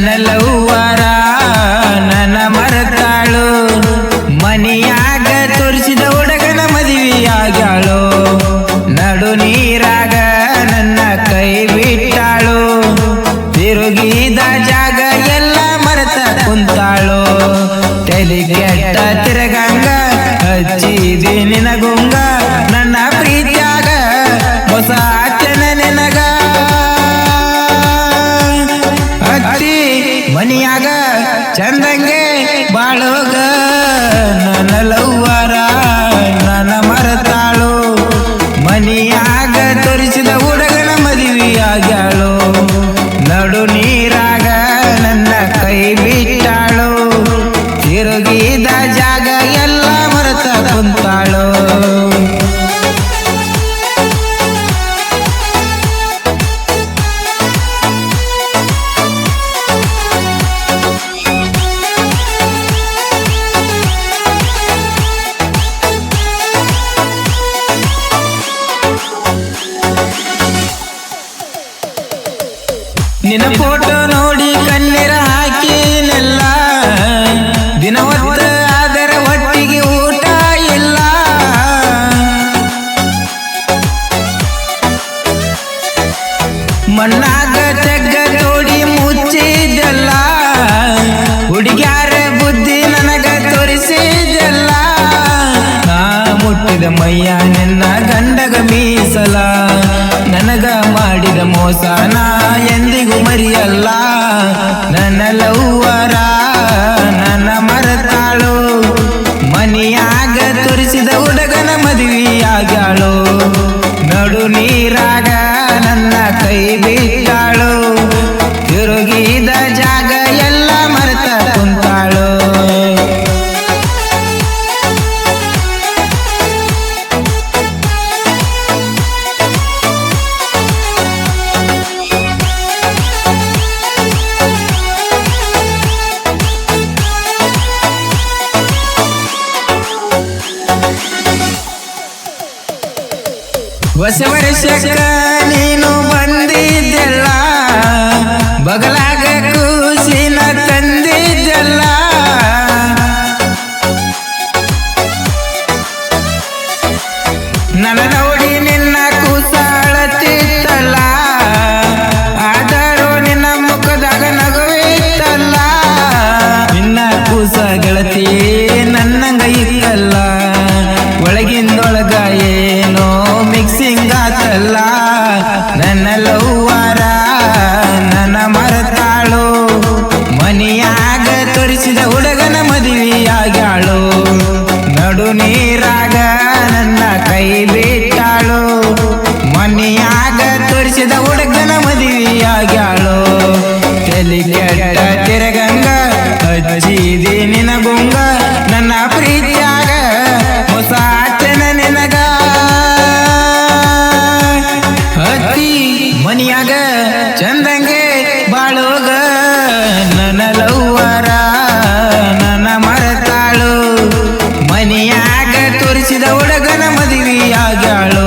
ನನ್ನ ಲವ್ವರ ನನ್ನ ಮರೆತಾಳು ಮನಿಯಾಗ ತೋರಿಸಿದ ಹುಡುಗನ ಮದುವೆಯಾಗ್ಯಾಳು ನಡು ನೀರಾಗ ನನ್ನ ಕೈ ಬಿಟ್ಟಾಳು ತಿರುಗಿದ ಜಾಗ ಎಲ್ಲ ಮರೆತ ಕುಂತಾಳು ತಲೆ ಕೆಟ್ಟ ತಿರಗಂಗ ಹಚ್ಚಿದೆ ನಿನಗುಂಗ ನನ್ನ ಪ್ರೀತಿಯಾಗ ಹೊಸ ಆಚನ ನಿನಗ ಹತ್ತಿ ಮನಿಯಾಗ ಚಂದಂಗೆ ಬಾಳೋಗ ನನ್ನ ಲವ್ವರ ನನ್ನ ಮರೆತಾಳು ಮನಿಯಾಗ ತೋರಿಸಿದ ಹುಡುಗನ ಮದುವೆಯಾಗ್ಯಾಳು ನಡು ನೀರಾಗ ನನ್ನ ಕೈ ಬಿಟ್ಟಾಳು ತಿರುಗಿದ ಜಾಗ ಎಲ್ಲ ಮರೆತ ಕುಂತಾಳು ನಿನ್ನ ಫೋಟೋ ನೋಡಿ ಕಣ್ಣೀರ ಹಾಕಿನೆಲ್ಲ ದಿನ ಹೊತ್ತ ಅದರ ಒಟ್ಟಿಗೆ ಊಟ ಇಲ್ಲ ಮಣ್ಣಾಗ ತೆಗ್ಗ ತೋಡಿ ಮುಚ್ಚಿದೆಲ್ಲ ಹುಡುಗ್ಯಾರ ಬುದ್ಧಿ ನನಗ ತೋರಿಸಿದೆಲ್ಲ ನಾ ಮುಟ್ಟಿದ ಮೈಯ ನಿನ್ನ ಗಂಡಗ ಮೀಸಲ ನನಗ ಮಾಡಿದ ಮೋಸನ ಎಂದಿಗೂ ಮರಿಯಲ್ಲ ನನ್ನ ಲವ್ವರ ನನ್ನ ಮರೆತಾಳು ಮನಿಯಾಗ ತೋರಿಸಿದ ಹುಡುಗನ ಮದುವೆಯಾಗ್ಯಾಳು ನಡು ನೀರಾಗ ನನ್ನ ಕೈ ಬಿಟ್ಟಾಳು ತಿರುಗಿದ ಜಾಗ ಎಲ್ಲ ಮರೆತ ಕುಂತಾಳು ಹೊಸ ವರ್ಷಕ್ಕ ನೀನು ಬಂದಿದ್ದೆಲ್ಲ ಬಗಲಾಗ ಕೂಸಿನ ತಂದಿದ್ದೆಲ್ಲ ನನ್ನ ನೋಡಿ ನಿನ್ನ ಕೂಸಾಳತಿತ್ತಲ್ಲ ಆದರೂ ನಿನ್ನ ಮುಖದಾಗ ನಗುವಿತ್ತಲ್ಲ ನಿನ್ನ ಕೂಸ ಗೆಳತಿ ನನ್ನಂಗ ಇಕ್ಕಲ್ಲ ಒಳಗಿಂದೊಳಗ ಏನೋ ಮಿಕ್ಸಿಂಗ್ ಆತಲ್ಲ ನನ್ನ ಲವ್ವರ ನನ್ನ ಮರೆತಾಳು ಮನಿಯಾಗ ತೋರಿಸಿದ ಹುಡುಗನ ಮದುವೆಯಾಗ್ಯಾಳು ನಡು ನೀರಾಗ ನನ್ನ ಕೈ ಬಿಟ್ಟಾಳು ಮನಿಯಾಗ ತೋರಿಸಿದ ಹುಡುಗನ ಮದುವೆಯಾಗ್ಯಾಳು ತಲೆ ಕೆಟ್ಟ ತಿರಗಂಗ ಹಚ್ಚಿದೆ ನಿನಗುಂಗ ನನ್ನ ಪ್ರೀತಿಯಾಗ ಹೊಸ ಆಚನ ನಿನಗ ಹತ್ತಿ ಮನಿಯಾಗ ಚಂದಂಗೆ ಬಾಳೋಗ ನನ್ನ ಲವ್ವರ ನನ್ನ ಮರೆತಾಳು ಮನಿಯಾಗ ತೋರಿಸಿದ ಹುಡುಗನ ಮದುವೆಯಾಗ್ಯಾಳು